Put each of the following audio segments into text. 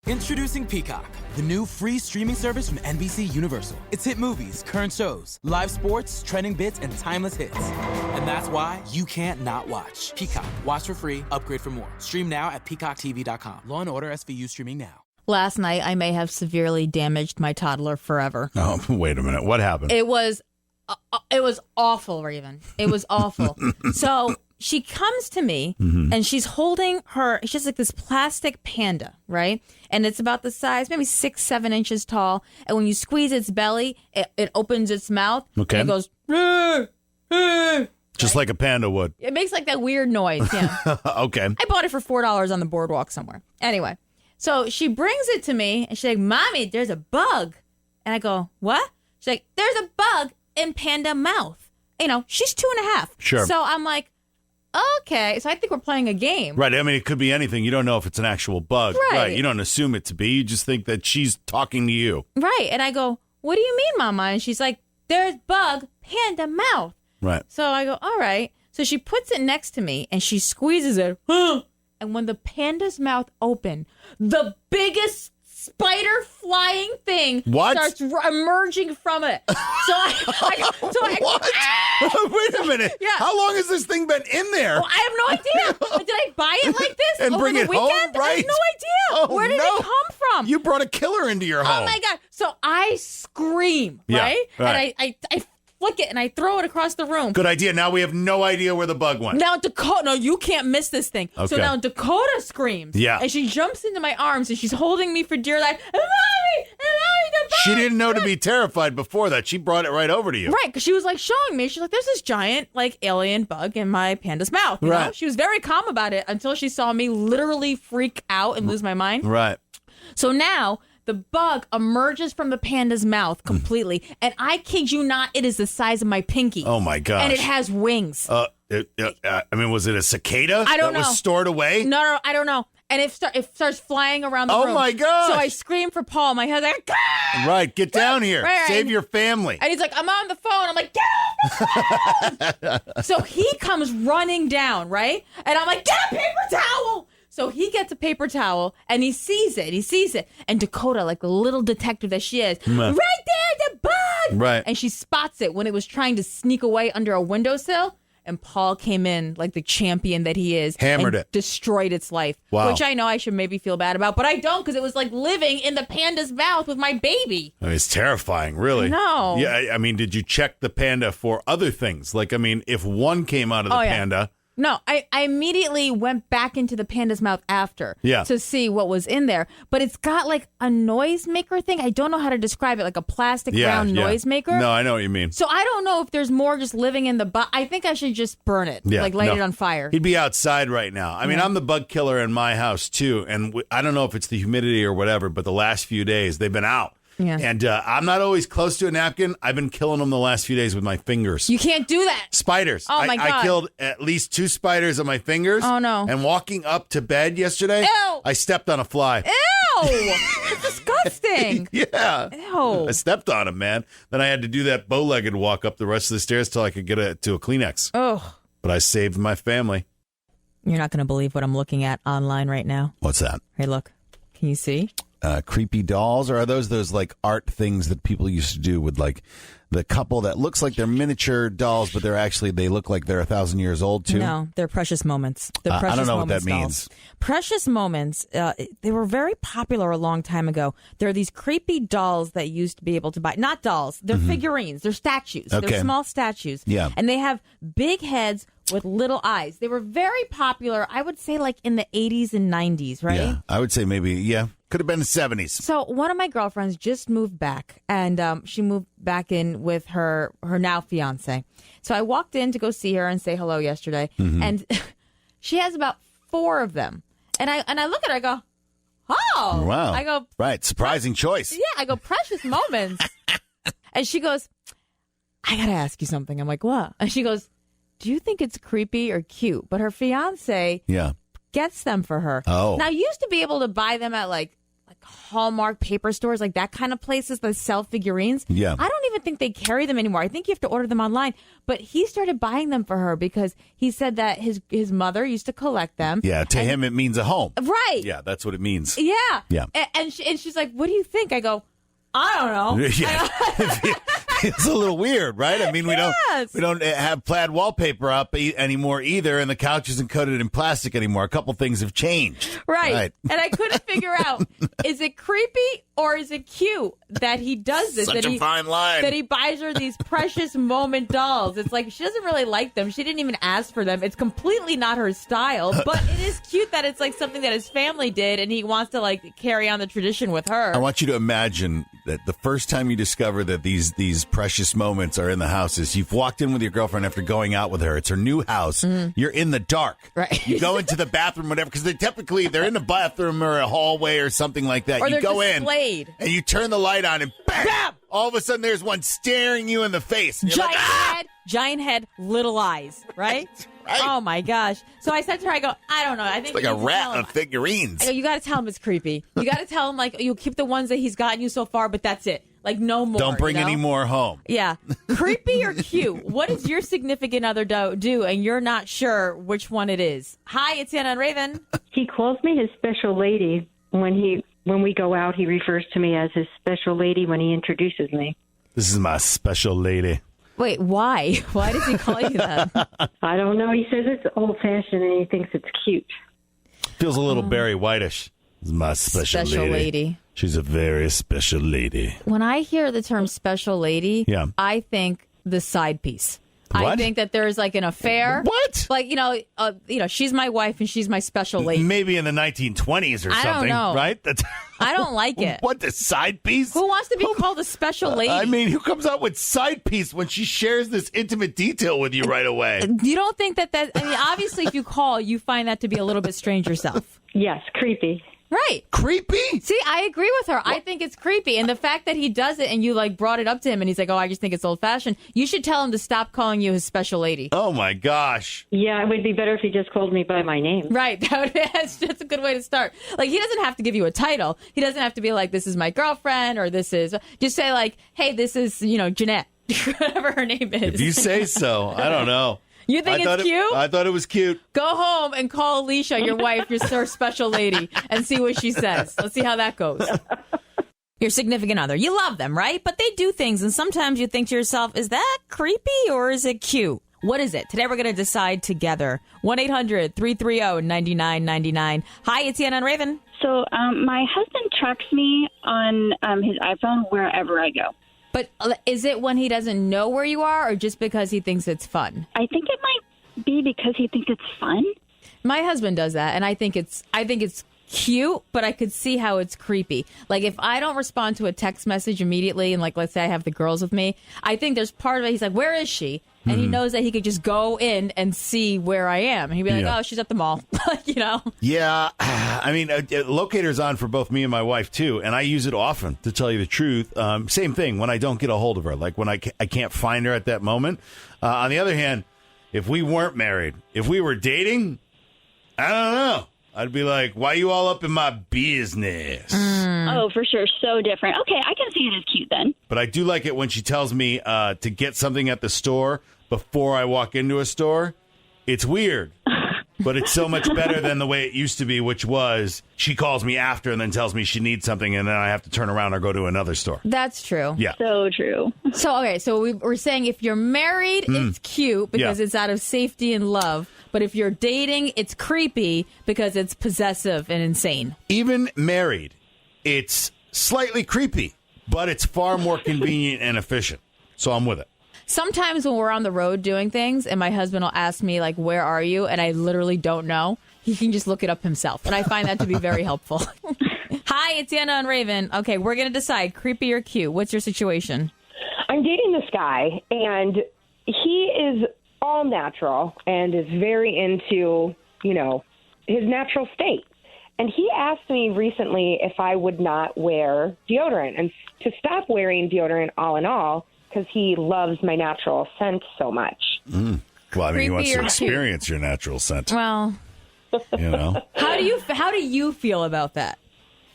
Introducing Peacock, the new free streaming service from NBC Universal. It's hit movies, current shows, live sports, trending bits, and timeless hits. And that's why you can't not watch. Peacock. Watch for free. Upgrade for more. Stream now at peacocktv.com. Law & Order SVU streaming now. Last night, I may have severely damaged my toddler forever. Oh, wait a minute. What happened? It was awful, Raven. It was awful. So she comes to me and she's holding it's just like this plastic panda, right? And it's about the size, maybe 6-7 inches tall. And when you squeeze its belly, it opens its mouth. Okay. And it goes, just like a panda would. It makes like that weird noise. Yeah. Okay. I bought it for $4 on the boardwalk somewhere. Anyway, so she brings it to me and she's like, Mommy, there's a bug. And I go, what? She's like, there's a bug in panda mouth. You know, she's 2.5. Sure. So I'm like, okay. So I think we're playing a game. Right. I mean, it could be anything. You don't know if it's an actual bug. Right. You don't assume it to be. You just think that she's talking to you. Right. And I go, what do you mean, Mama? And she's like, there's bug, panda mouth. Right. So I go, all right. So she puts it next to me and she squeezes it. And when the panda's mouth opened, the biggest spider flying thing starts emerging from it. So What? Wait a minute. Yeah. How long has this thing been in there? Well, I have no idea. Did I buy it like this And over bring the it weekend? home? Right. I have no idea. Oh, Where did it come from? You brought a killer into your home. Oh my God. So I scream, Yeah, right? right. And I flick it and I throw it across the room. Good idea. Now we have no idea where the bug went. Now Dakota, no, you can't miss this thing. Okay. So now Dakota screams. Yeah. And she jumps into my arms and she's holding me for dear life. Mommy, the bug. She didn't know to be terrified before that. She brought it right over to you. Right, because she was like showing me. She's like, there's this giant like alien bug in my panda's mouth. You Right. know? She was very calm about it until she saw me literally freak out and lose my mind. Right. So now the bug emerges from the panda's mouth completely. And I kid you not, it is the size of my pinky. Oh, my gosh. And it has wings. I mean, was it a cicada I don't that know. was stored away? No, I don't know. And it starts flying around the room. Oh, my gosh. So I scream for Paul. My husband's like, "Ah!" Right. Get down here. Right. Save your family. And he's like, I'm on the phone. I'm like, get off the phone. So he comes running down, right? And I'm like, get a paper towel. So he gets a paper towel and he sees it. And Dakota, like the little detective that she is, right there, the bug. Right. And she spots it when it was trying to sneak away under a windowsill. And Paul came in like the champion that he is. Hammered and it. Destroyed its life. Wow. Which I know I should maybe feel bad about, but I don't because it was like living in the panda's mouth with my baby. I mean, it's terrifying, really. No. Yeah, I mean, did you check the panda for other things? Like, I mean, if one came out of the panda. No, I immediately went back into the panda's mouth after to see what was in there. But it's got like a noisemaker thing. I don't know how to describe it, like a plastic round noisemaker. No, I know what you mean. So I don't know if there's more just living in the I think I should just burn it, like light it on fire. He'd be outside right now. I mean, I'm the bug killer in my house, too. And I don't know if it's the humidity or whatever, but the last few days, they've been out. Yeah. And I'm not always close to a napkin. I've been killing them the last few days with my fingers. You can't do that. Spiders. Oh, my God. I killed at least 2 spiders on my fingers. Oh, no. And walking up to bed yesterday, Ew. I stepped on a fly. Ew! It's disgusting. Yeah. Ew. I stepped on him, man. Then I had to do that bow-legged walk up the rest of the stairs till I could get to a Kleenex. Oh. But I saved my family. You're not going to believe what I'm looking at online right now. What's that? Hey, look. Can you see? Creepy dolls, or are those like art things that people used to do with like the couple that looks like they're miniature dolls, but they look like they're 1,000 years old too? No, they're precious moments. They're precious I don't know what moments that dolls. means. Precious moments. They were very popular a long time ago. There are these creepy dolls that you used to be able to buy. Not dolls. They're figurines. They're statues. Okay. They're small statues. Yeah. And they have big heads with little eyes. They were very popular, I would say, like in the 80s and 90s, right? Yeah, I would say maybe, could have been the 70s. So one of my girlfriends just moved back, and she moved back in with her now fiance. So I walked in to go see her and say hello yesterday, and she has about 4 of them. And I look at her, I go, oh. Wow. I go, right, surprising choice. yeah, I go, precious moments. And she goes, I got to ask you something. I'm like, what? And she goes, do you think it's creepy or cute? But her fiance gets them for her. Oh. Now, you used to be able to buy them at like Hallmark paper stores, like that kind of places that sell figurines. Yeah. I don't even think they carry them anymore. I think you have to order them online. But he started buying them for her because he said that his mother used to collect them. Yeah, to him it means a home. Right. Yeah, that's what it means. Yeah. Yeah. And she's like, what do you think? I go, I don't know. Yeah. It's a little weird, right? I mean, we don't have plaid wallpaper up anymore either, and the couch isn't coated in plastic anymore. A couple things have changed. Right. And I couldn't figure out, is it creepy or is it cute that he does this? Such a fine line. That he buys her these precious moment dolls. It's like she doesn't really like them. She didn't even ask for them. It's completely not her style, but it is cute that it's like something that his family did and he wants to like carry on the tradition with her. I want you to imagine that the first time you discover that these precious moments are in the house is you've walked in with your girlfriend after going out with her. It's her new house. You're in the dark. Right. You go into the bathroom, whatever, because they're in the bathroom or a hallway or something like that. Or you go displayed. in and you turn the light on and bam! Bam! All of a sudden there's one staring you in the face. And you're Giant head, little eyes, right? Right. Oh my gosh. So I said to her, I go, I don't know. I think It's like a rat of figurines. I go, you got to tell him it's creepy. You got to tell him, like, you'll keep the ones that he's gotten you so far, but that's it. Like, no more. Don't bring any more home. Yeah. Creepy or cute? What does your significant other do and you're not sure which one it is? Hi, it's Anna and Raven. He calls me his special lady. When we go out, he refers to me as his special lady when he introduces me. This is my special lady. Wait, why? Why does he call you that? I don't know. He says it's old-fashioned and he thinks it's cute. Feels a little Barry Whitish. This is my special lady. She's a very special lady. When I hear the term special lady, I think the side piece. What? I think that there's like an affair. What? Like, she's my wife and she's my special lady. Maybe in the 1920s or something. I don't know. Right? I don't like it. What, the side piece? Who wants to be called a special lady? I mean, who comes out with side piece when she shares this intimate detail with you right away? You don't think that I mean, obviously, if you call, you find that to be a little bit strange yourself. Yes, creepy. Right. Creepy? See, I agree with her. What? I think it's creepy. And the fact that he does it and you like brought it up to him and he's like, oh, I just think it's old fashioned. You should tell him to stop calling you his special lady. Oh, my gosh. Yeah, it would be better if he just called me by my name. Right. That's a good way to start. Like, he doesn't have to give you a title. He doesn't have to be like, this is my girlfriend or this is. Just say like, hey, this is, Jeanette, whatever her name is. If you say so. I don't know. You think it's cute? I thought it was cute. Go home and call Alicia, your wife, your special lady, and see what she says. Let's see how that goes. Your significant other. You love them, right? But they do things, and sometimes you think to yourself, is that creepy or is it cute? What is it? Today we're going to decide together. 1-800-330-9999. Hi, it's Anna and Raven. So my husband tracks me on his iPhone wherever I go. But is it when he doesn't know where you are or just because he thinks it's fun? I think it might be because he thinks it's fun. My husband does that, and I think it's cute, but I could see how it's creepy. Like, if I don't respond to a text message immediately, and, like, let's say I have the girls with me, I think there's part of it, he's like, where is she? And he knows that he could just go in and see where I am. And he'd be like, oh, she's at the mall, Yeah. I mean, locator's on for both me and my wife, too. And I use it often, to tell you the truth. Same thing when I don't get a hold of her, like when I can't find her at that moment. On the other hand, if we weren't married, if we were dating, I don't know. I'd be like, why you all up in my business? Oh, for sure. So different. Okay, I can see it as cute then. But I do like it when she tells me to get something at the store before I walk into a store. It's weird, but it's so much better than the way it used to be, which was she calls me after and then tells me she needs something, and then I have to turn around or go to another store. That's true. Yeah. So true. So we're saying if you're married, it's cute because it's out of safety and love. But if you're dating, it's creepy because it's possessive and insane. Even married, it's slightly creepy, but it's far more convenient and efficient. So I'm with it. Sometimes when we're on the road doing things and my husband will ask me, like, where are you? And I literally don't know. He can just look it up himself. And I find that to be very helpful. Hi, it's Anna and Raven. Okay, we're going to decide creepy or cute. What's your situation? I'm dating this guy, and he is all natural and is very into, his natural state. And he asked me recently if I would not wear deodorant and to stop wearing deodorant all in all because he loves my natural scent so much. Well, I mean, he wants to Creepy or experience your natural scent. Well, How how do you feel about that?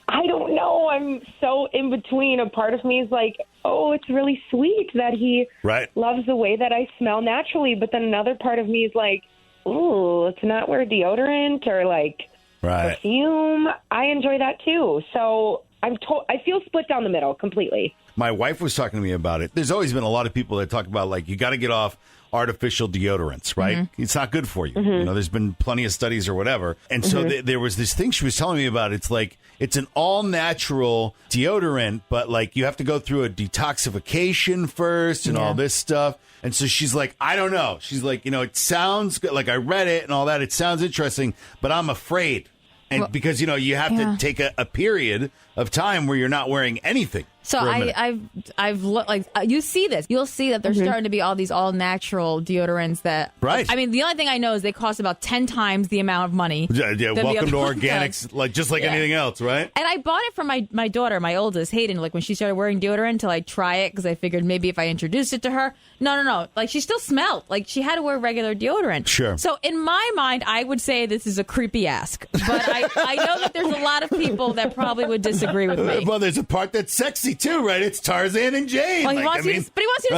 I don't know. I'm so in between. A part of me is like, oh, it's really sweet that he loves the way that I smell naturally. But then another part of me is like, ooh, let's not wear deodorant or like perfume. I enjoy that too. So I feel split down the middle completely. My wife was talking to me about it. There's always been a lot of people that talk about, like, you got to get off artificial deodorants, right? Mm-hmm. It's not good for you. Mm-hmm. You know, there's been plenty of studies or whatever. And so there was this thing she was telling me about. It's like, it's an all-natural deodorant, but, like, you have to go through a detoxification first and all this stuff. And so she's like, I don't know. She's like, you know, it sounds good. Like, I read it and all that. It sounds interesting, but I'm afraid. And because, you know, you have to take a period of time where you're not wearing anything. So I've looked, like, you see this. You'll see that there's starting to be all these all-natural deodorants that... Right. I mean, the only thing I know is they cost about 10 times the amount of money. Yeah, welcome to organics, like just like anything else, right? And I bought it for my daughter, my oldest, Hayden, like when she started wearing deodorant to, like, try it because I figured maybe if I introduced it to her. No. Like, she still smelled. Like, she had to wear regular deodorant. Sure. So in my mind, I would say this is a creepy ask. But I know that there's a lot of people that probably would disagree with me. Well, there's a part that's sexy, too, right? It's Tarzan and Jane. Well, he wants you to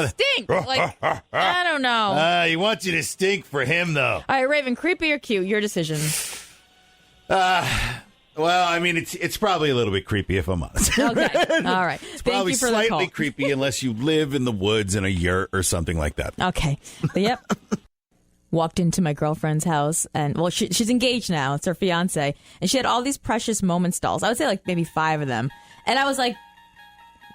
stink. Like, I don't know. He wants you to stink for him, though. All right, Raven, creepy or cute? Your decision. Well, I mean, it's probably a little bit creepy, if I'm honest. Okay. All right. It's Thank probably you for slightly the call. creepy unless you live in the woods in a yurt or something like that. Okay. Yep. Walked into my girlfriend's house, and, well, she's engaged now. It's her fiance. And she had all these Precious Moments dolls. I would say, like, maybe 5 of them. And I was like,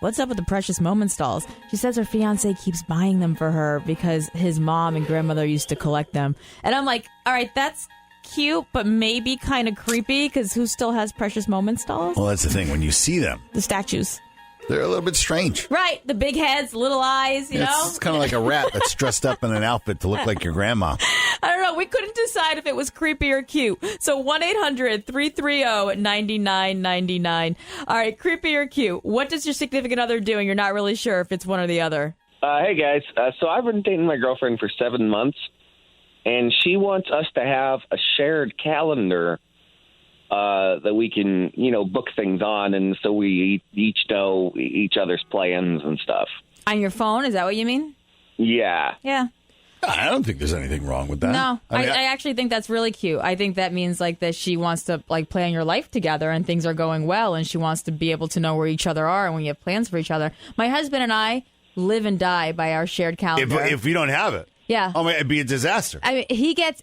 what's up with the Precious Moments dolls? She says her fiance keeps buying them for her because his mom and grandmother used to collect them. And I'm like, all right, that's cute, but maybe kind of creepy because who still has Precious Moments dolls? Well, that's the thing. When you see them, The statues. they're a little bit strange. Right. The big heads, little eyes, you know? It's kind of like a rat that's dressed up in an outfit to look like your grandma. I don't know. We couldn't decide if it was creepy or cute. So 1-800-330-9999. All right, creepy or cute. What does your significant other do and you're not really sure if it's one or the other? Hey, guys. So I've been dating my girlfriend for 7 months, and she wants us to have a shared calendar that we can, book things on, and so we each know each other's plans and stuff. On your phone? Is that what you mean? Yeah. Yeah. I don't think there's anything wrong with that. No, I actually think that's really cute. I think that means like that she wants to like plan your life together and things are going well and she wants to be able to know where each other are and when you have plans for each other. My husband and I live and die by our shared calendar. If we don't have it. Yeah. Oh, it'd be a disaster. I mean,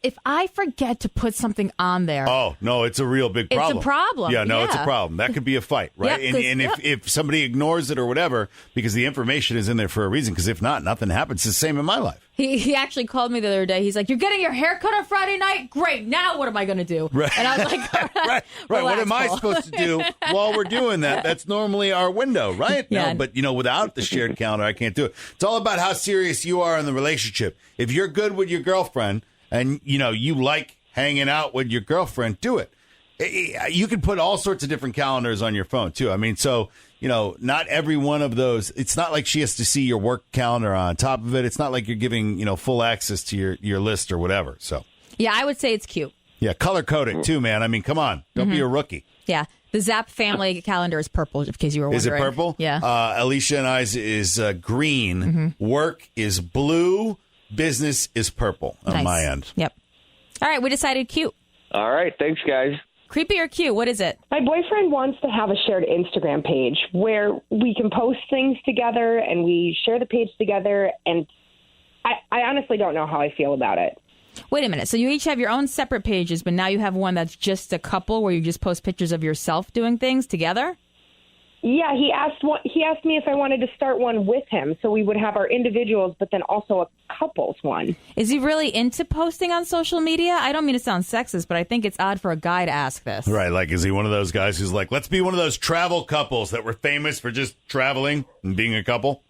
if I forget to put something on there. Oh, no, it's a real big problem. It's a problem. Yeah, no, it's a problem. That could be a fight, right? Yeah, and if somebody ignores it or whatever, because the information is in there for a reason, because if not, nothing happens. It's the same in my life. He actually called me the other day. He's like, "You're getting your hair cut on Friday night? Great. Now what am I going to do?" Right. And I was like, right. What am I supposed to do while we're doing that? That's normally our window, right? Yeah. No, but, without the shared calendar, I can't do it. It's all about how serious you are in the relationship. If you're good with your girlfriend and, you like hanging out with your girlfriend, do it. You can put all sorts of different calendars on your phone, too. I mean, so... not every one of those. It's not like she has to see your work calendar on top of it. It's not like you're giving, full access to your list or whatever. So, yeah, I would say it's cute. Yeah, color code it too, man. I mean, come on. Don't be a rookie. Yeah. The Zap family calendar is purple, in case you were wondering. Is it purple? Yeah. Alicia and I's is green. Mm-hmm. Work is blue. Business is purple on my end. Yep. All right. We decided cute. All right. Thanks, guys. Creepy or cute? What is it? My boyfriend wants to have a shared Instagram page where we can post things together and we share the page together. And I honestly don't know how I feel about it. Wait a minute. So you each have your own separate pages, but now you have one that's just a couple where you just post pictures of yourself doing things together? Yeah, he asked me if I wanted to start one with him so we would have our individuals, but then also a couples one. Is he really into posting on social media? I don't mean to sound sexist, but I think it's odd for a guy to ask this. Right. Like, is he one of those guys who's like, let's be one of those travel couples that were famous for just traveling and being a couple?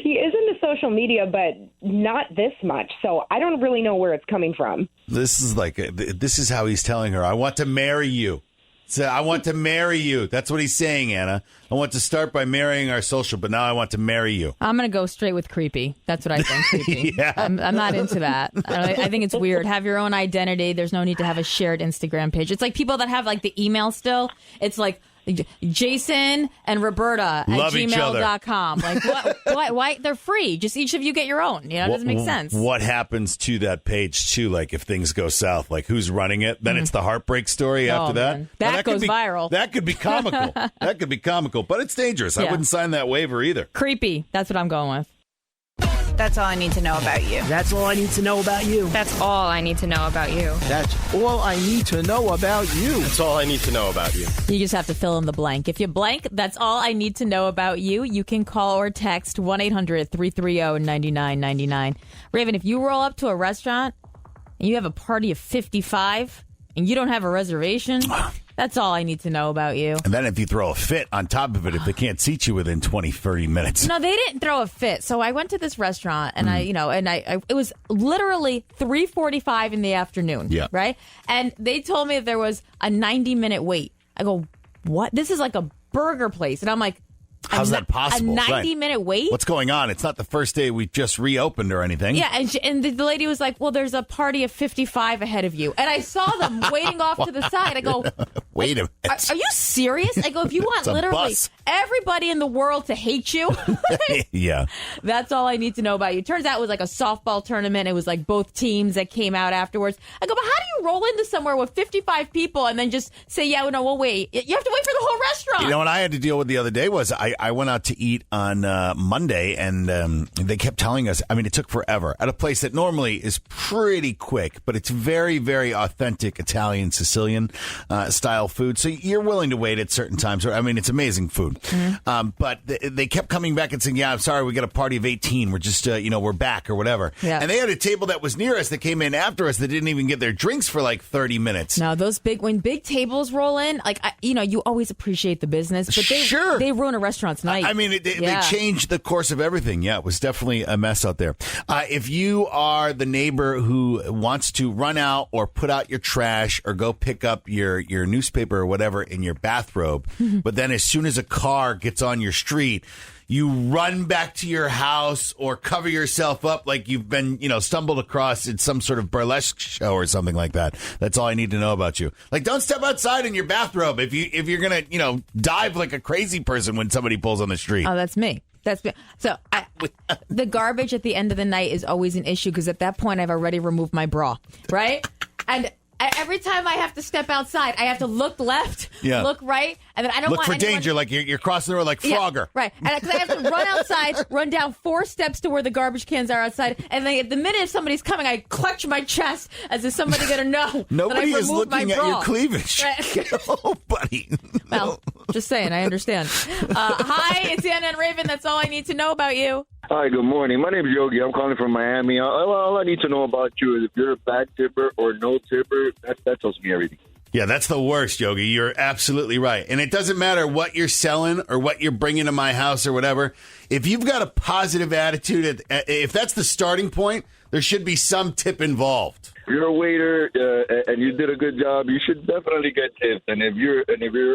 He is into social media, but not this much. So I don't really know where it's coming from. This is how he's telling her, I want to marry you. So I want to marry you. That's what he's saying, Anna. I want to start by marrying our social, but now I want to marry you. I'm going to go straight with creepy. That's what I think, creepy. Yeah. I'm not into that. I think it's weird. Have your own identity. There's no need to have a shared Instagram page. It's like people that have like the email still. It's like Jason and Roberta Love at each other. gmail.com. Like, what? Why? They're free. Just each of you get your own. You know, it doesn't make sense. What happens to that page, too, like if things go south? Like who's running it? Then it's the heartbreak story after that? Man. That goes viral. That could be comical. That could be comical, but it's dangerous. I Yeah. wouldn't sign that waiver either. Creepy. That's what I'm going with. That's all I need to know about you. That's all I need to know about you. That's all I need to know about you. That's all I need to know about you. That's all I need to know about you. You just have to fill in the blank. If you blank, that's all I need to know about you. You can call or text 1-800-330-9999. Raven, if you roll up to a restaurant and you have a party of 55 and you don't have a reservation, that's all I need to know about you. And then if you throw a fit on top of it, if they can't seat you within 20, 30 minutes. No, they didn't throw a fit. So I went to this restaurant and I it was literally 3:45 in the afternoon. Yeah. Right. And they told me that there was a 90-minute wait. I go, what? This is like a burger place. And I'm like, how's that possible? A 90-minute wait? What's going on? It's not the first day we just reopened or anything. Yeah, and the lady was like, well, there's a party of 55 ahead of you. And I saw them waiting off to the side. I go, wait a minute. Are you serious? I go, if you want literally bus. everybody in the world to hate you, Yeah. that's all I need to know about you. Turns out it was like a softball tournament. It was like both teams that came out afterwards. I go, but how do you roll into somewhere with 55 people and then just say, yeah, no, we'll wait? You have to wait for the whole restaurant. You know what I had to deal with the other day was I went out to eat on Monday, and they kept telling us, I mean, it took forever at a place that normally is pretty quick, but it's very, very authentic Italian, Sicilian style food. So you're willing to wait at certain times. I mean, it's amazing food. Mm-hmm. But they kept coming back and saying, yeah, I'm sorry, we got a party of 18. We're just, we're back or whatever. Yeah. And they had a table that was near us that came in after us that didn't even get their drinks for like 30 minutes. No, when big tables roll in, like, you always appreciate the business, but they ruin a restaurant's night. I mean, they changed the course of everything. Yeah, it was definitely a mess out there. If you are the neighbor who wants to run out or put out your trash or go pick up your newspaper or whatever in your bathrobe, but then as soon as a car gets on your street, you run back to your house or cover yourself up like you've been, stumbled across in some sort of burlesque show or something like that. That's all I need to know about you. Like, don't step outside in your bathrobe if you're gonna, dive like a crazy person when somebody pulls on the street. Oh, that's me. That's me. So the garbage at the end of the night is always an issue because at that point I've already removed my bra, right? And every time I have to step outside, I have to look left, look right, and then I don't look want for anyone... danger, like you're crossing the road like Frogger. Yeah, right. And because I have to run outside, run down 4 steps to where the garbage cans are outside, and then at the minute if somebody's coming, I clutch my chest as if somebody's going to know. Nobody that is looking at your cleavage. Right. Oh, buddy. Well, just saying, I understand. Hi, it's Anna and Raven. That's all I need to know about you. Hi, good morning. My name is Yogi. I'm calling from Miami. All I need to know about you is if you're a bad tipper or no tipper. That tells me everything. Yeah, that's the worst, Yogi. You're absolutely right. And it doesn't matter what you're selling or what you're bringing to my house or whatever. If you've got a positive attitude, if that's the starting point, there should be some tip involved. If you're a waiter and you did a good job, you should definitely get tipped. And if you're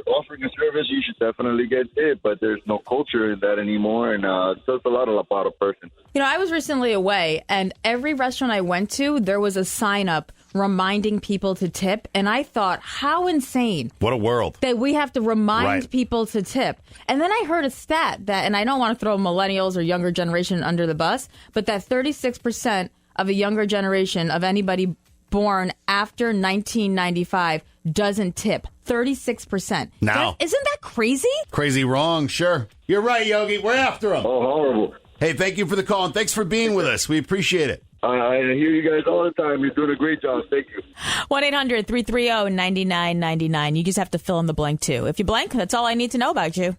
offering a service, you should definitely get tipped. But there's no culture in that anymore, and it says a lot about a person. I was recently away, and every restaurant I went to, there was a sign up reminding people to tip. And I thought, how insane. What a world. That we have to remind people to tip. And then I heard a stat that, and I don't want to throw millennials or younger generation under the bus, but that 36% of a younger generation of anybody born after 1995 doesn't tip. 36%. Now, isn't that crazy? Crazy wrong, sure. You're right, Yogi. We're after them. Oh, horrible. Hey, thank you for the call, and thanks for being with us. We appreciate it. I hear you guys all the time. You're doing a great job. Thank you. 1-800-330-9999. You just have to fill in the blank, too. If you blank, that's all I need to know about you.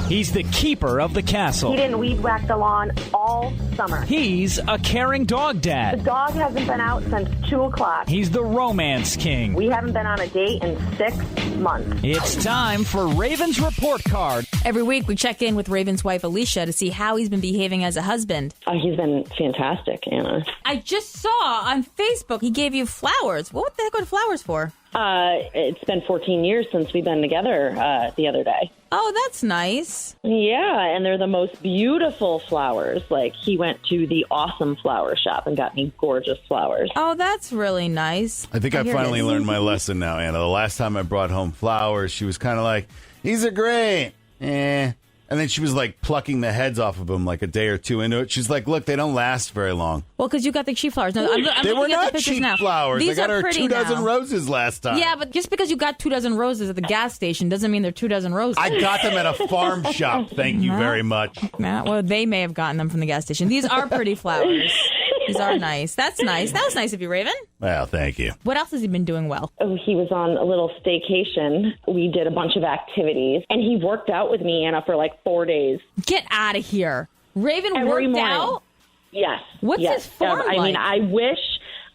He's the keeper of the castle. He didn't weed whack the lawn all summer. He's a caring dog dad. The dog hasn't been out since 2 o'clock. He's the romance king. We haven't been on a date in 6 months. It's time for Raven's Report Card. Every week, we check in with Raven's wife, Alicia, to see how he's been behaving as a husband. He's been fantastic, Anna. I just saw on Facebook he gave you flowers. What the heck are flowers for? It's been 14 years since we've been together the other day. Oh, that's nice. Yeah, and they're the most beautiful flowers. Like, he went to the awesome flower shop and got me gorgeous flowers. Oh, that's really nice. I think I finally learned my lesson now, Anna. The last time I brought home flowers, she was kind of like, these are great. And then she was like plucking the heads off of them like a day or two into it. She's like, look, they don't last very long. Well, because you got the cheap flowers. No, I'm they looking were at not the cheap now. flowers. These I got are her pretty 2 dozen now. roses last time. Yeah, but just because you got 2 dozen roses at the gas station doesn't mean they're 2 dozen roses. I got them at a farm shop. Thank you very much. Well, they may have gotten them from the gas station. These are pretty flowers. These are nice. That's nice. That was nice of you, Raven. Well, thank you. What else has he been doing well? He was on a little staycation. We did a bunch of activities, and he worked out with me, Anna, for like 4 days. Get out of here. Raven Every worked morning. out? Yes. What's yes. his form I mean, I wish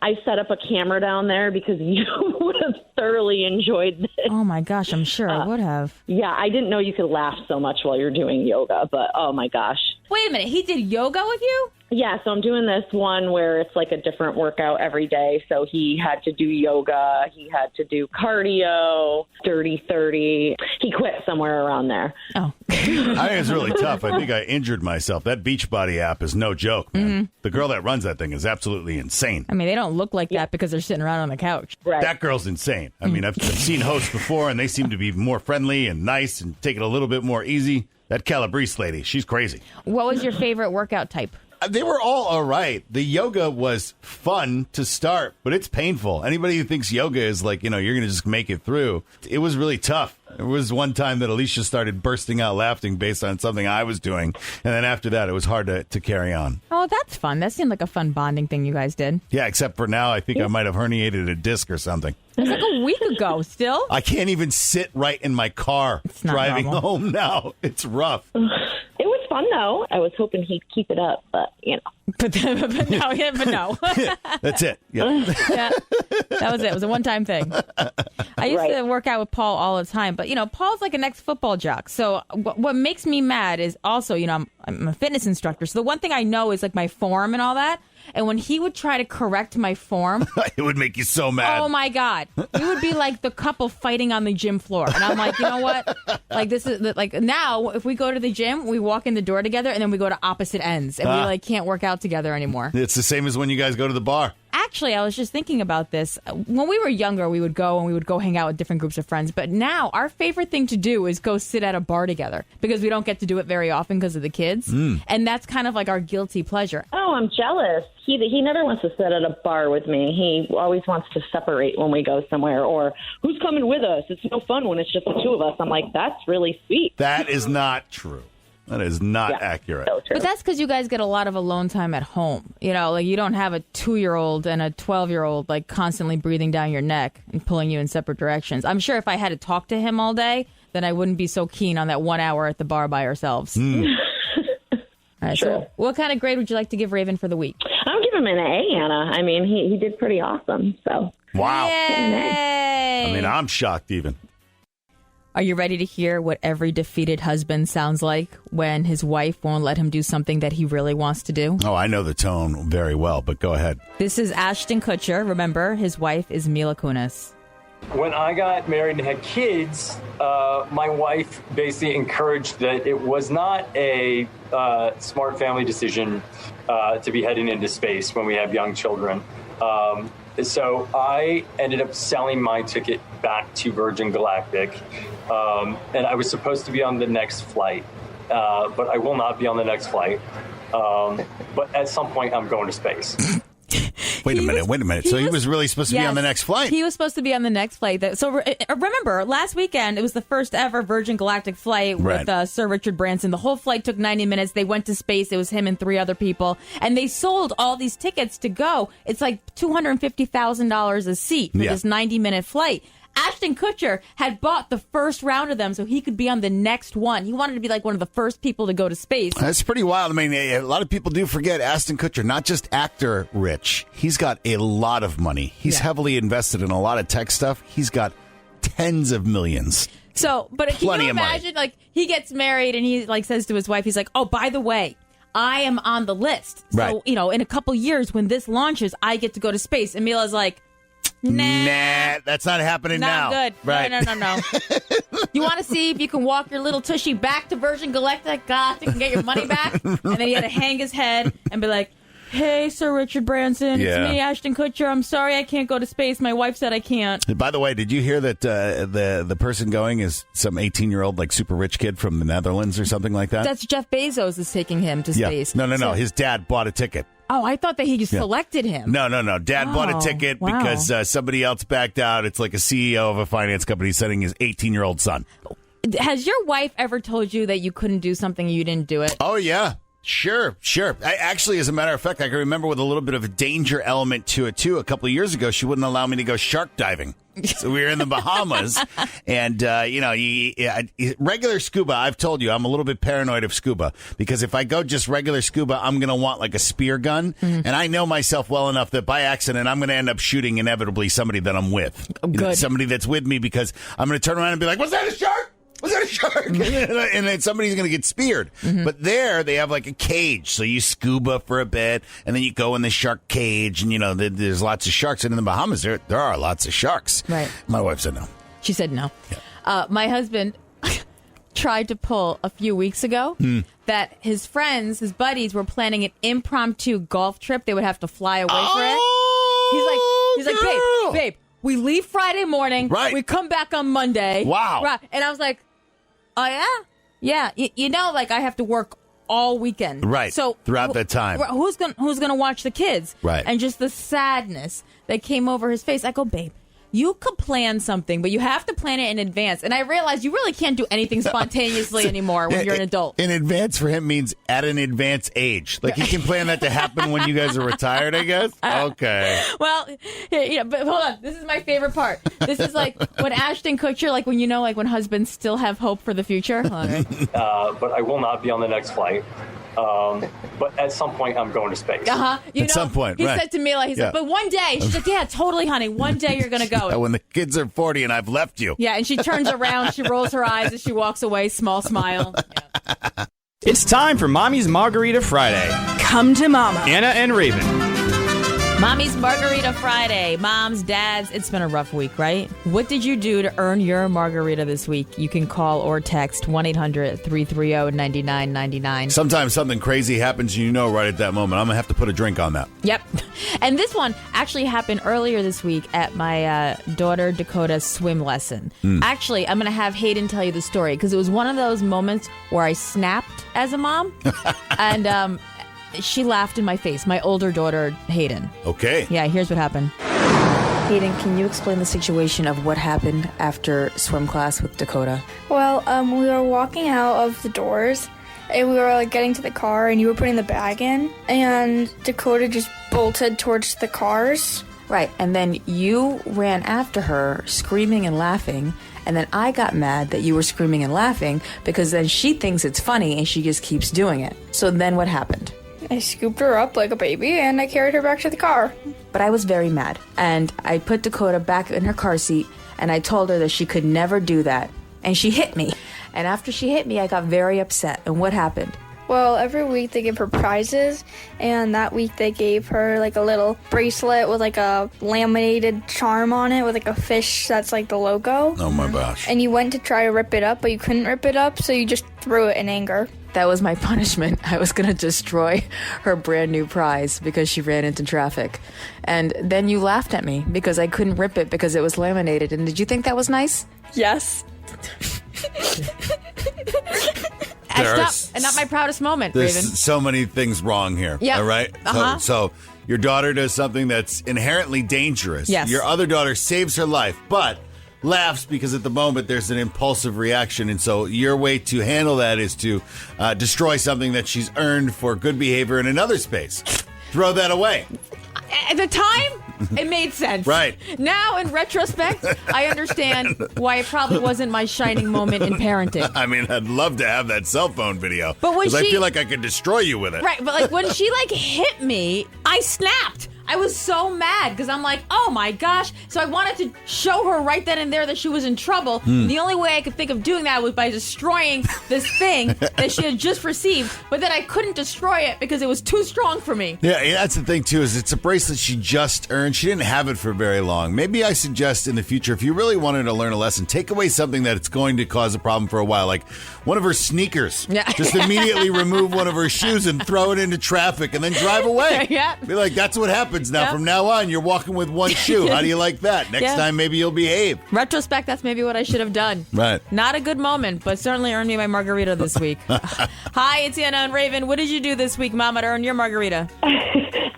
I set up a camera down there because you would have thoroughly enjoyed this. Oh, my gosh, I'm sure I would have. Yeah, I didn't know you could laugh so much while you're doing yoga, but oh, my gosh. Wait a minute. He did yoga with you? Yeah, so I'm doing this one where it's like a different workout every day. So he had to do yoga. He had to do cardio, dirty 30. He quit somewhere around there. Oh. I think it's really tough. I think I injured myself. That Beachbody app is no joke, man. Mm-hmm. The girl that runs that thing is absolutely insane. I mean, they don't look like that because they're sitting around on the couch. Right. That girl's insane. I mean, I've seen hosts before, and they seem to be more friendly and nice and take it a little bit more easy. That Calabrese lady, she's crazy. What was your favorite workout type? They were all right. The yoga was fun to start, but it's painful. Anybody who thinks yoga is like, you're going to just make it through, it was really tough. There was one time that Alicia started bursting out laughing based on something I was doing. And then after that, it was hard to carry on. Oh, that's fun. That seemed like a fun bonding thing you guys did. Yeah, except for now, I think I might have herniated a disc or something. It was like a week ago still. I can't even sit right in my car driving home now. It's rough. It was fun, though. I was hoping he'd keep it up, but, But no. That's it. Yeah, that was it. It was a one-time thing. I used to work out with Paul all the time, but, Paul's like an ex-football jock. So what makes me mad is also, I'm a fitness instructor. So the one thing I know is like my form and all that. And when he would try to correct my form, it would make you so mad. Oh my God. We would be like the couple fighting on the gym floor. And I'm like, you know what? Like this is like now if we go to the gym, we walk in the door together and then we go to opposite ends and we can't work out together anymore. It's the same as when you guys go to the bar. Actually, I was just thinking about this. When we were younger, we would go hang out with different groups of friends. But now our favorite thing to do is go sit at a bar together because we don't get to do it very often because of the kids. And that's kind of like our guilty pleasure. Oh, I'm jealous. He never wants to sit at a bar with me. He always wants to separate when we go somewhere or who's coming with us? It's no fun when it's just the two of us. I'm like, that's really sweet. That is not true. That is not accurate. So true. But that's because you guys get a lot of alone time at home. Like you don't have a 2-year-old and a 12-year-old like constantly breathing down your neck and pulling you in separate directions. I'm sure if I had to talk to him all day, then I wouldn't be so keen on that 1 hour at the bar by ourselves. All right, so what kind of grade would you like to give Raven for the week? I'll give him an A, Anna. I mean, he did pretty awesome. So wow. Yay! I mean, I'm shocked even. Are you ready to hear what every defeated husband sounds like when his wife won't let him do something that he really wants to do? Oh, I know the tone very well, but go ahead. This is Ashton Kutcher. Remember, his wife is Mila Kunis. When I got married and had kids, my wife basically encouraged that it was not a smart family decision to be heading into space when we have young children. So I ended up selling my ticket back to Virgin Galactic, and I was supposed to be on the next flight, but I will not be on the next flight. But at some point, I'm going to space. Wait a minute. So he was really supposed to be on the next flight? He was supposed to be on the next flight. So remember, last weekend, it was the first ever Virgin Galactic flight with Sir Richard Branson. The whole flight took 90 minutes. They went to space. It was him and 3 other people. And they sold all these tickets to go. It's like $250,000 a seat for this 90-minute flight. Ashton Kutcher had bought the first round of them so he could be on the next one. He wanted to be like one of the first people to go to space. That's pretty wild. I mean, a lot of people do forget Ashton Kutcher, not just actor rich. He's got a lot of money. He's heavily invested in a lot of tech stuff. He's got tens of millions. So, but can Plenty you of money. imagine, like, he gets married and he, like, says to his wife, he's like, oh, by the way, I am on the list. So, Right. in a couple years when this launches, I get to go to space. And Mila's like, nah, that's not happening not now. good. Right. No. You want to see if you can walk your little tushy back to Virgin Galactic and get your money back? And then he had to hang his head and be like, hey, Sir Richard Branson, Yeah. it's me, Ashton Kutcher. I'm sorry I can't go to space. My wife said I can't. By the way, did you hear that the person going is some 18-year-old, like, super rich kid from the Netherlands or something like that? That's Jeff Bezos is taking him to space. No. So- His dad bought a ticket. Oh, I thought that he just selected him. No. Dad bought a ticket wow. because somebody else backed out. It's like a CEO of a finance company sending his 18-year-old son. Has your wife ever told you that you couldn't do something and you didn't do it? Oh, yeah. Sure. I actually, as a matter of fact, I can remember with a little bit of a danger element to it, too. A couple of years ago, she wouldn't allow me to go shark diving. So we were in the Bahamas, and, regular scuba, I've told you, I'm a little bit paranoid of scuba, because if I go just regular scuba, I'm going to want, like, a spear gun, and I know myself well enough that by accident, I'm going to end up shooting inevitably somebody that I'm with. Good. Somebody that's with me, because I'm going to turn around and be like, was that a shark? Was that a shark? And then somebody's going to get speared. But there, they have like a cage. So you scuba for a bit, and then you go in the shark cage, and, there's lots of sharks. And in the Bahamas, there are lots of sharks. Right. My wife said no. She said no. Yeah. My husband tried to pull a few weeks ago that his friends, his buddies, were planning an impromptu golf trip. They would have to fly away for it. He's like, babe, we leave Friday morning. Right. We come back on Monday. Wow. Right. And I was like, oh, yeah? Yeah. Like, I have to work all weekend. Right. So throughout that time. Who's gonna watch the kids? Right. And just the sadness that came over his face. I go, babe, you could plan something, but you have to plan it in advance. And I realized you really can't do anything spontaneously anymore when you're an adult. In advance for him means at an advanced age. Like, he can plan that to happen when you guys are retired, I guess? Okay. Well, but hold on. This is my favorite part. This is like when Ashton Kutcher, like when husbands still have hope for the future. Hold on, right? But I will not be on the next flight. But at some point, I'm going to space. At some point, he right. said to me, like, he's like, but one day. She's like, yeah, totally, honey. One day you're going to go. When the kids are 40 and I've left you. Yeah, and she turns around, she rolls her eyes as she walks away, small smile. Yeah. It's time for Mommy's Margarita Friday. Come to Mama. Anna and Raven. Mommy's Margarita Friday. Moms, dads, it's been a rough week, right? What did you do to earn your margarita this week? You can call or text 1-800-330-9999. Sometimes something crazy happens and right at that moment, I'm going to have to put a drink on that. Yep. And this one actually happened earlier this week at my daughter Dakota's swim lesson. Actually, I'm going to have Hayden tell you the story because it was one of those moments where I snapped as a mom. And she laughed in my face. My older daughter, Hayden. Okay. Yeah, here's what happened. Hayden, can you explain the situation of what happened after swim class with Dakota? Well, we were walking out of the doors, and we were getting to the car, and you were putting the bag in, and Dakota just bolted towards the cars. Right, and then you ran after her, screaming and laughing, and then I got mad that you were screaming and laughing because then she thinks it's funny and she just keeps doing it. So then what happened? I scooped her up like a baby, and I carried her back to the car. But I was very mad, and I put Dakota back in her car seat, and I told her that she could never do that. And she hit me. And after she hit me, I got very upset. And what happened? Well, every week they give her prizes, and that week they gave her a little bracelet with a laminated charm on it with a fish that's the logo. Oh my gosh. And you went to try to rip it up, but you couldn't rip it up, so you just threw it in anger. That was my punishment. I was going to destroy her brand new prize because she ran into traffic. And then you laughed at me because I couldn't rip it because it was laminated. And did you think that was nice? Yes. And not my proudest moment, There's Raven. so many things wrong here. Yeah. All right? So your daughter does something that's inherently dangerous. Yes. Your other daughter saves her life, but laughs because at the moment there's an impulsive reaction. And so your way to handle that is to destroy something that she's earned for good behavior in another space. Throw that away. At the time, it made sense. Right. Now, in retrospect, I understand why it probably wasn't my shining moment in parenting. I mean, I'd love to have that cell phone video. But when I feel like I could destroy you with it. Right, but when she hit me, I snapped. I was so mad because I'm like, oh my gosh. So I wanted to show her right then and there that she was in trouble. The only way I could think of doing that was by destroying this thing that she had just received. But then I couldn't destroy it because it was too strong for me. Yeah, that's the thing, too, is it's a bracelet she just earned. She didn't have it for very long. Maybe I suggest in the future, if you really wanted to learn a lesson, take away something that's going to cause a problem for a while, like one of her sneakers. Yeah. Just immediately remove one of her shoes and throw it into traffic and then drive away. Yeah. Be like, that's what happens now. Yeah. From now on, you're walking with one shoe. How do you like that? Next time, maybe you'll behave. Retrospect, that's maybe what I should have done. Right. Not a good moment, but certainly earned me my margarita this week. Hi, it's Anna and Raven. What did you do this week, Mama, to earn your margarita?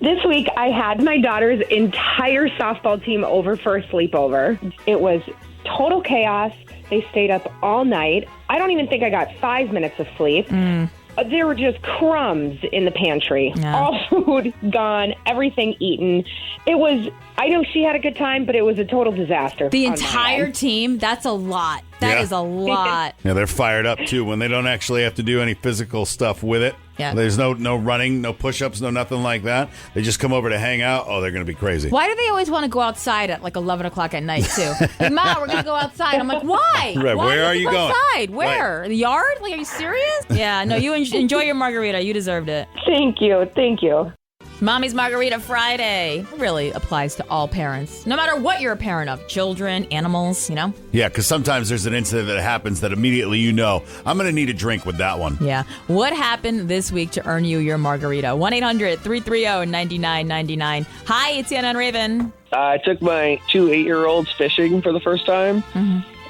This week, I had my daughter's entire softball team over for a sleepover. It was total chaos. They stayed up all night. I don't even think I got 5 minutes of sleep. There were just crumbs in the pantry. Yeah. All food gone, everything eaten. I know she had a good time, but it was a total disaster. The on my entire end. team, that's a lot. That is a lot. Yeah, they're fired up, too, when they don't actually have to do any physical stuff with it. Yeah. There's no running, no push-ups, no nothing like that. They just come over to hang out. Oh, they're going to be crazy. Why do they always want to go outside at like 11 o'clock at night, too? Like, Ma, we're going to go outside. I'm like, why? Right, Why where do are you go going? Outside? Where? Right. The yard? Like, are you serious? Yeah, no, you enjoy your margarita. You deserved it. Thank you. Thank you. Mommy's Margarita Friday. It really applies to all parents, no matter what you're a parent of. Children, animals, you know? Yeah, because sometimes there's an incident that happens that immediately you know, I'm going to need a drink with that one. Yeah. What happened this week to earn you your margarita? 1-800-330-9999. Hi, it's Anna and Raven. I took my 2 8-year-olds fishing for the first time,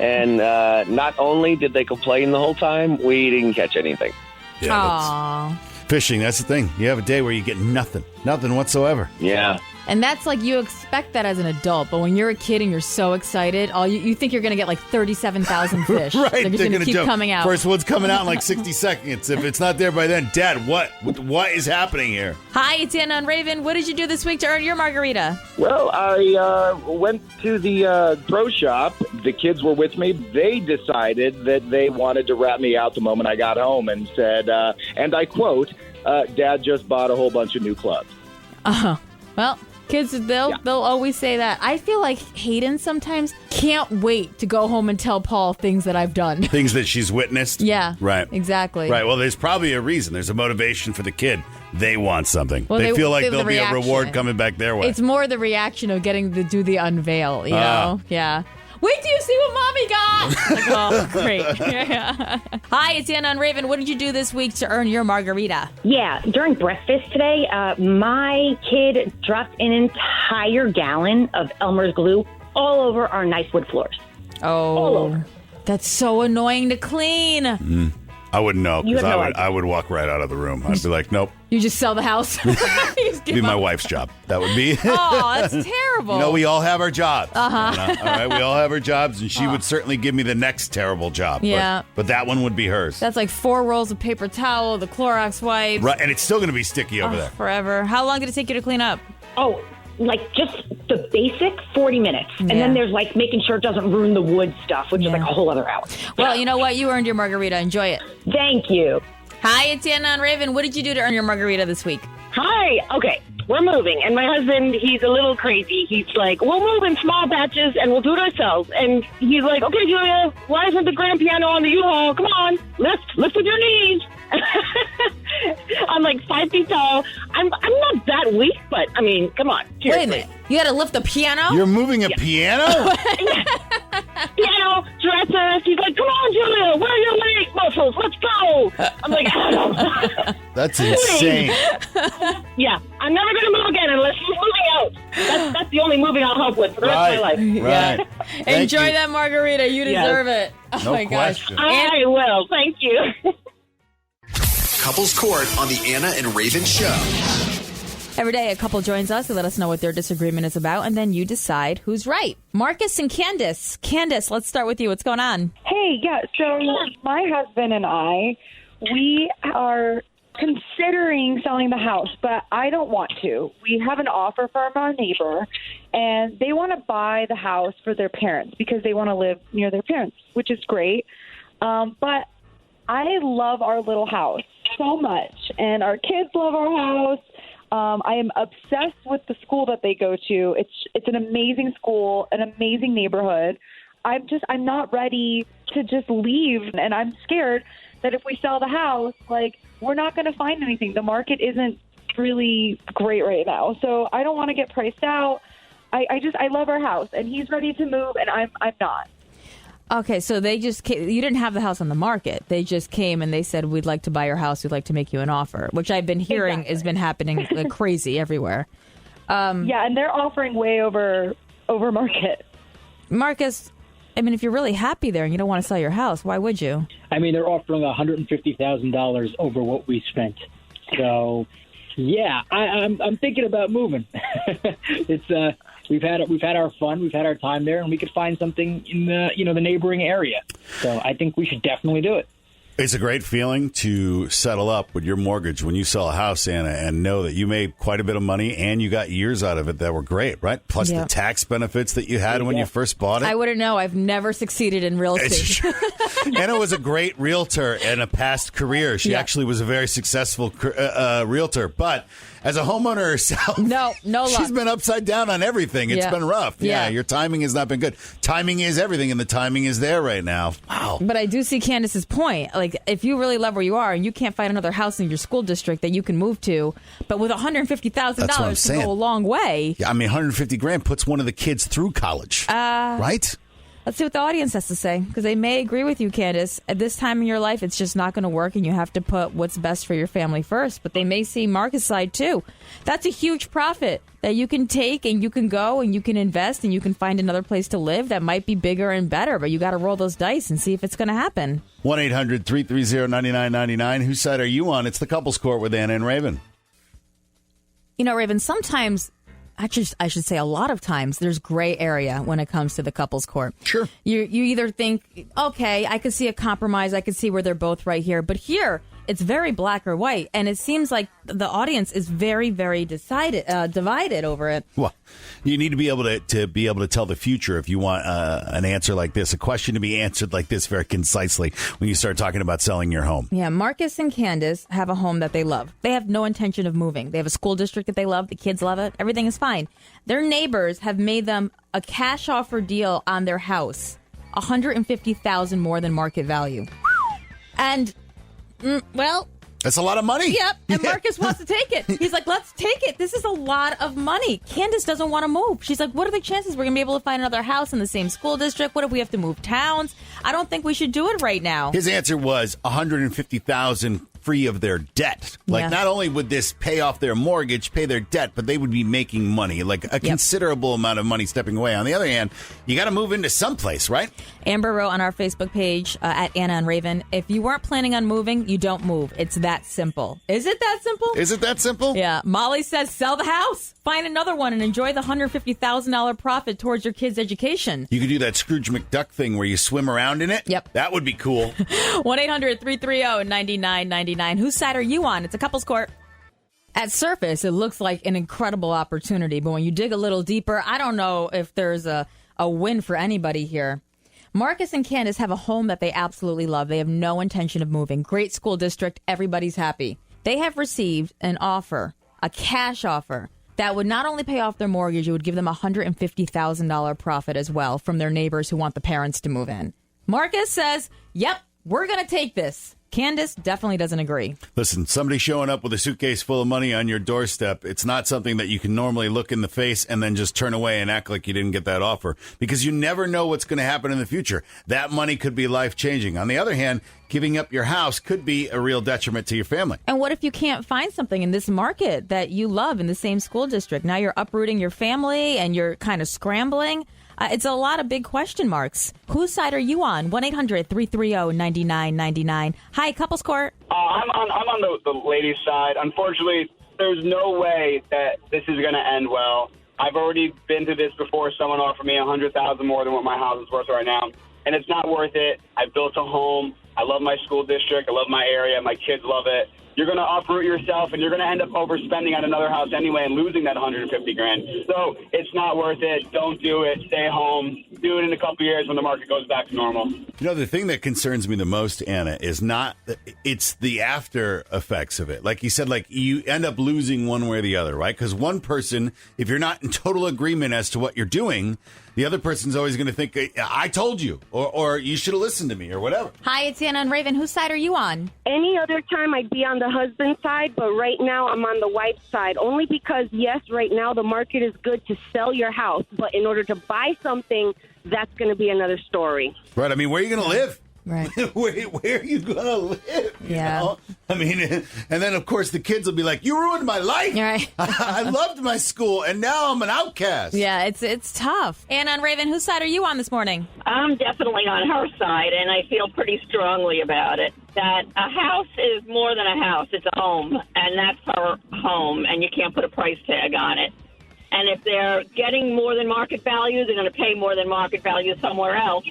and not only did they complain the whole time, we didn't catch anything. Yeah, Aww. fishing, that's the thing. You have a day where you get nothing whatsoever. Yeah. And that's like, you expect that as an adult, but when you're a kid and you're so excited, you think you're going to get like 37,000 fish. Right. They're going to keep coming out. First one's coming out in like 60 seconds. If it's not there by then, Dad, what is happening here? Hi, it's Anna and Raven. What did you do this week to earn your margarita? Well, I went to the pro shop. The kids were with me. They decided that they wanted to rat me out the moment I got home and said, and I quote, Dad just bought a whole bunch of new clubs. Well, kids, they'll always say that. I feel like Hayden sometimes can't wait to go home and tell Paul things that I've done. Things that she's witnessed? Yeah. Right. Exactly. Right. Well, there's probably a reason. There's a motivation for the kid. They want something. Well, they feel like the there'll be a reaction. reward coming back their way. It's more the reaction of getting to do the unveil, you know? Yeah. Wait till you see what Mommy got! Like, oh, great. Hi, it's Anna and Raven. What did you do this week to earn your margarita? Yeah, during breakfast today, my kid dropped an entire gallon of Elmer's glue all over our nice wood floors. Oh, all over. That's so annoying to clean. I wouldn't know, because no I would walk right out of the room. I'd be like, nope. You just sell the house? Be my wife's job. That would be. Oh, that's terrible. You know, we all have our jobs. Uh-huh. All right, we all have our jobs, and she would certainly give me the next terrible job. Yeah. But that one would be hers. That's like 4 rolls of paper towel, the Clorox wipes. Right, and it's still going to be sticky over there. Forever. How long did it take you to clean up? Oh, like just the basic 40 minutes. And then there's like making sure it doesn't ruin the wood stuff, which is like a whole other hour. Well, you know what? You earned your margarita. Enjoy it. Thank you. Hi, it's Anna and Raven. What did you do to earn your margarita this week? Hi. Okay. We're moving, and my husband, he's a little crazy. He's like, we'll move in small batches, and we'll do it ourselves. And he's like, okay, Julia, why isn't the grand piano on the U-Haul? Come on, lift with your knees. I'm like 5 feet tall. I'm not that weak, but, I mean, come on. Seriously. Wait a minute. You got to lift the piano? You're moving a piano? Piano, dresser. He's like, come on, Julia, where are your leg muscles? Let's go. I'm like, I don't know. That's insane. Yeah, I'm never going to move again unless he's moving out. That's the only moving I'll help with for the rest of my life. Yeah. Enjoy that margarita. You deserve it. Oh, No my question. gosh. I will. Thank you. Couples Court on the Anna and Raven Show. Every day, a couple joins us to let us know what their disagreement is about, and then you decide who's right. Marcus and Candace. Candace, let's start with you. What's going on? Hey, yeah, so my husband and I, we are considering selling the house, but I don't want to. We have an offer from our neighbor, and they want to buy the house for their parents because they want to live near their parents, which is great. But I love our little house so much, and our kids love our house. I am obsessed with the school that they go to. It's an amazing school, an amazing neighborhood. I'm not ready to just leave, and I'm scared that if we sell the house, like, we're not going to find anything. The market isn't really great right now, so I don't want to get priced out. I love our house, and he's ready to move, and I'm not. Okay, so they just came, you didn't have the house on the market. They just came and they said, we'd like to buy your house. We'd like to make you an offer, which I've been hearing has been happening like crazy everywhere. Yeah, and they're offering way over market. Marcus, I mean, if you're really happy there and you don't want to sell your house, why would you? I mean, they're offering $150,000 over what we spent. So, yeah, I'm thinking about moving. It's we've had our fun, we've had our time there, and we could find something in the neighboring area. So I think we should definitely do it. It's a great feeling to settle up with your mortgage when you sell a house, Anna, and know that you made quite a bit of money and you got years out of it that were great, right? Plus the tax benefits that you had when you first bought it. I wouldn't know. I've never succeeded in real estate. Anna was a great realtor in a past career. She actually was a very successful realtor, but as a homeowner herself, no luck. She's been upside down on everything. It's been rough. Yeah, your timing has not been good. Timing is everything, and the timing is there right now. Wow. But I do see Candace's point. Like, if you really love where you are and you can't find another house in your school district that you can move to, but with $150,000 to go a long way. Yeah, I mean, $150,000 puts one of the kids through college, right? Let's see what the audience has to say, because they may agree with you, Candace. At this time in your life, it's just not going to work, and you have to put what's best for your family first. But they may see Marcus' side, too. That's a huge profit that you can take, and you can go, and you can invest, and you can find another place to live that might be bigger and better. But you got to roll those dice and see if it's going to happen. 1-800-330-9999. Whose side are you on? It's the Couples Court with Anna and Raven. You know, Raven, sometimes... Actually, I should say a lot of times there's gray area when it comes to the couples court. Sure. You either think, okay, I could see a compromise. I could see where they're both right here. But here, it's very black or white. And it seems like the audience is very, very divided over it. Well, you need to be able to tell the future if you want an answer like this, a question to be answered like this very concisely when you start talking about selling your home. Yeah, Marcus and Candace have a home that they love. They have no intention of moving. They have a school district that they love. The kids love it. Everything is fine. Their neighbors have made them a cash offer deal on their house, $150,000 more than market value. And, well... That's a lot of money. Yep, and Marcus wants to take it. He's like, let's take it. This is a lot of money. Candace doesn't want to move. She's like, what are the chances we're going to be able to find another house in the same school district? What if we have to move towns? I don't think we should do it right now. His answer was $150,000 free of their debt. Like, not only would this pay off their mortgage, pay their debt, but they would be making money, like a considerable amount of money stepping away. On the other hand, you got to move into someplace, right? Amber wrote on our Facebook page at Anna and Raven, if you weren't planning on moving, you don't move. It's that simple. Is it that simple? Is it that simple? Yeah. Molly says, sell the house, find another one, and enjoy the $150,000 profit towards your kids' education. You could do that Scrooge McDuck thing where you swim around in it. Yep. That would be cool. 1-800-330-9999. Whose side are you on? It's a couples court. At surface, it looks like an incredible opportunity, but when you dig a little deeper, I don't know if there's a win for anybody here. Marcus and Candace have a home that they absolutely love. They have no intention of moving. Great school district. Everybody's happy. They have received an offer, a cash offer, that would not only pay off their mortgage, it would give them a $150,000 profit as well from their neighbors who want the parents to move in. Marcus says, yep, we're going to take this. Candace definitely doesn't agree. Listen, somebody showing up with a suitcase full of money on your doorstep, it's not something that you can normally look in the face and then just turn away and act like you didn't get that offer, because you never know what's going to happen in the future. That money could be life-changing. On the other hand, giving up your house could be a real detriment to your family. And what if you can't find something in this market that you love in the same school district? Now you're uprooting your family and you're kind of scrambling. It's a lot of big question marks. Whose side are you on? 1-800-330-9999. Hi, Couples Court. I'm on the ladies' side. Unfortunately, there's no way that this is going to end well. I've already been through this before. Someone offered me $100,000 more than what my house is worth right now, and it's not worth it. I built a home. I love my school district. I love my area. My kids love it. you're going to uproot yourself, and you're going to end up overspending on another house anyway and losing that $150,000. So it's not worth it. Don't do it. Stay home. Do it in a couple of years when the market goes back to normal. You know, the thing that concerns me the most, Anna, is not it's the after effects of it. Like you said, like you end up losing one way or the other, right? Because one person, if you're not in total agreement as to what you're doing, the other person's always going to think, I told you, or you should have listened to me, or whatever. Hi, it's Anna and Raven. Whose side are you on? Any other time I'd be on the husband's side, but right now I'm on the wife's side. Only because, yes, right now the market is good to sell your house, but in order to buy something, that's going to be another story. Right. I mean, where are you going to live? Right. where are you going to live? Yeah. You know? I mean, and then, of course, the kids will be like, you ruined my life. Right. I loved my school, and now I'm an outcast. Yeah, it's tough. Anna and Raven, whose side are you on this morning? I'm definitely on her side, and I feel pretty strongly about it. That a house is more than a house. It's a home, and that's her home, and you can't put a price tag on it. And if they're getting more than market value, they're going to pay more than market value somewhere else.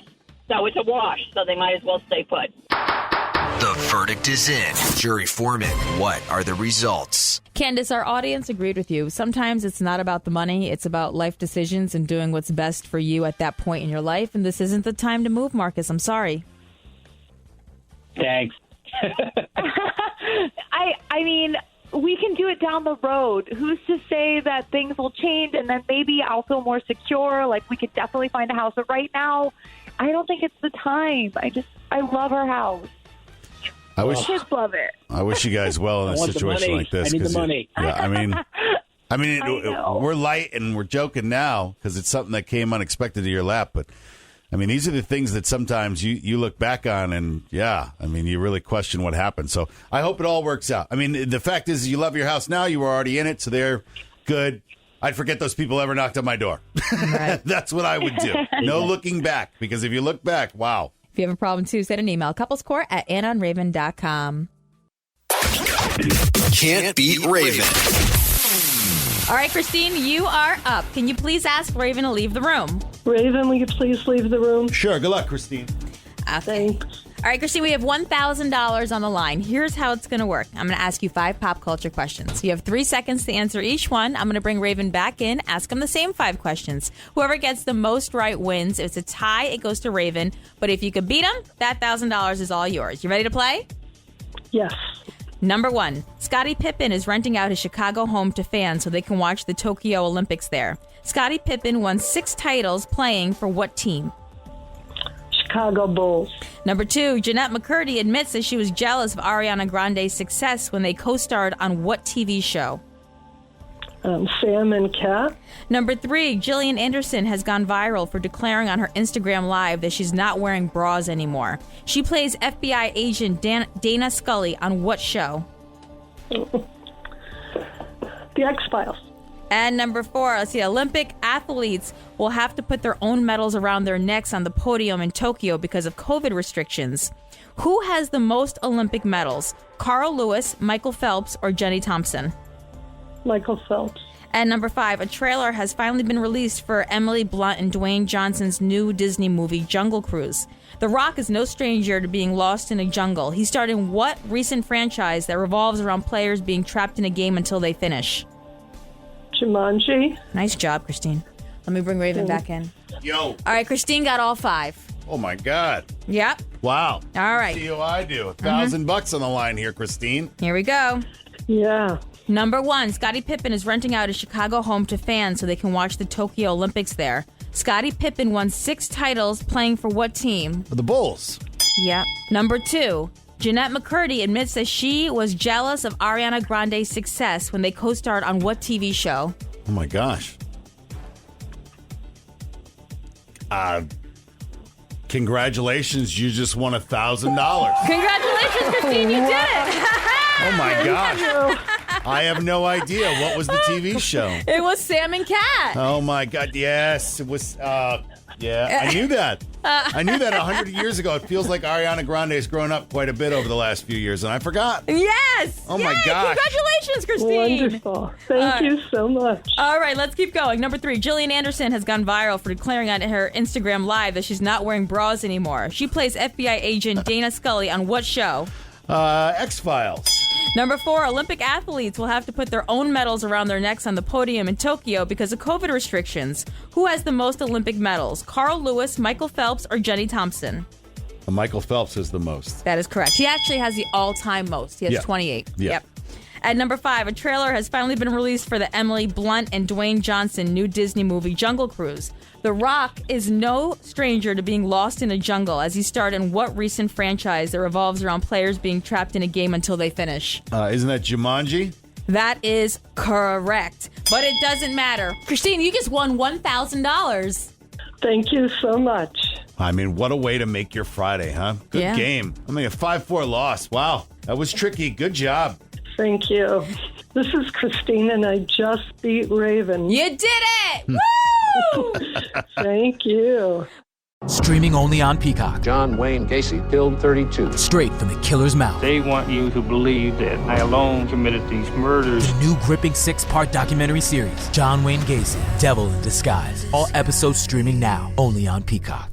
So it's a wash, so they might as well stay put. The verdict is in. Jury foreman, what are the results? Candace, our audience agreed with you. Sometimes it's not about the money. It's about life decisions and doing what's best for you at that point in your life. And this isn't the time to move, Marcus. I'm sorry. Thanks. I mean, we can do it down the road. Who's to say that things will change and then maybe I'll feel more secure? Like, we could definitely find a house. But right now, I don't think it's the time. I love our house. Kids love it. I wish you guys well in a situation like this. I need the money. Yeah, I mean, we're light and we're joking now because it's something that came unexpected to your lap. But I mean, these are the things that sometimes you look back on and you really question what happened. So I hope it all works out. I mean, the fact is you love your house now. You were already in it. So they're good. I'd forget those people ever knocked on my door. Right. That's what I would do. No looking back, because if you look back, wow. If you have a problem, too, send an email. couplescourt@AnnaandRaven.com. Can't beat Raven. All right, Christine, you are up. Can you please ask Raven to leave the room? Raven, will you please leave the room? Sure. Good luck, Christine. Thanks. All right, Christine, we have $1,000 on the line. Here's how it's going to work. I'm going to ask you 5 pop culture questions. You have 3 seconds to answer each one. I'm going to bring Raven back in, ask him the same 5 questions. Whoever gets the most right wins. If it's a tie, it goes to Raven. But if you could beat him, that $1,000 is all yours. You ready to play? Yes. Number 1, Scottie Pippen is renting out his Chicago home to fans so they can watch the Tokyo Olympics there. Scottie Pippen won 6 titles playing for what team? Chicago Bulls. Number 2, Jeanette McCurdy admits that she was jealous of Ariana Grande's success when they co-starred on what TV show? Sam and Cat. Number 3, Gillian Anderson has gone viral for declaring on her Instagram Live that she's not wearing bras anymore. She plays FBI agent Dana Scully on what show? The X-Files. And number 4, let's see, Olympic athletes will have to put their own medals around their necks on the podium in Tokyo because of COVID restrictions. Who has the most Olympic medals? Carl Lewis, Michael Phelps, or Jenny Thompson? Michael Phelps. And number 5, a trailer has finally been released for Emily Blunt and Dwayne Johnson's new Disney movie, Jungle Cruise. The Rock is no stranger to being lost in a jungle. He's starting what recent franchise that revolves around players being trapped in a game until they finish? Jumanji. Nice job, Christine. Let me bring Raven back in. Yo. All right, Christine got all 5. Oh, my God. Yep. Wow. All right. See how I do. $1,000 on the line here, Christine. Here we go. Yeah. Number 1, Scottie Pippen is renting out his Chicago home to fans so they can watch the Tokyo Olympics there. Scottie Pippen won 6 titles playing for what team? The Bulls. Yep. Number 2, Jeanette McCurdy admits that she was jealous of Ariana Grande's success when they co-starred on what TV show? Oh, my gosh. Congratulations, you just won $1,000. Congratulations, Christine, you did it! Oh, my gosh. I have no idea. What was the TV show? It was Sam and Cat. Oh, my God. Yes, it was. Yeah, I knew that. I knew that 100 years ago. It feels like Ariana Grande has grown up quite a bit over the last few years, and I forgot. Yes! Oh, my gosh. Congratulations, Christine! Wonderful. Thank you so much. All right, let's keep going. Number 3, Gillian Anderson has gone viral for declaring on her Instagram Live that she's not wearing bras anymore. She plays FBI agent Dana Scully on what show? X-Files. Number 4, Olympic athletes will have to put their own medals around their necks on the podium in Tokyo because of COVID restrictions. Who has the most Olympic medals? Carl Lewis, Michael Phelps, or Jenny Thompson? Michael Phelps is the most. That is correct. He actually has the all-time most. He has 28. Yeah. Yep. At number 5, a trailer has finally been released for the Emily Blunt and Dwayne Johnson new Disney movie Jungle Cruise. The Rock is no stranger to being lost in a jungle, as he starred in what recent franchise that revolves around players being trapped in a game until they finish? Isn't that Jumanji? That is correct, but it doesn't matter. Christine, you just won $1,000. Thank you so much. I mean, what a way to make your Friday, huh? Good game. I mean, a 5-4 loss. Wow, that was tricky. Good job. Thank you. This is Christine, and I just beat Raven. You did it! Woo! Thank you. Streaming only on Peacock. John Wayne Gacy killed 32. Straight from the killer's mouth. They want you to believe that I alone committed these murders. The new gripping 6-part documentary series, John Wayne Gacy, Devil in Disguise. All episodes streaming now, only on Peacock.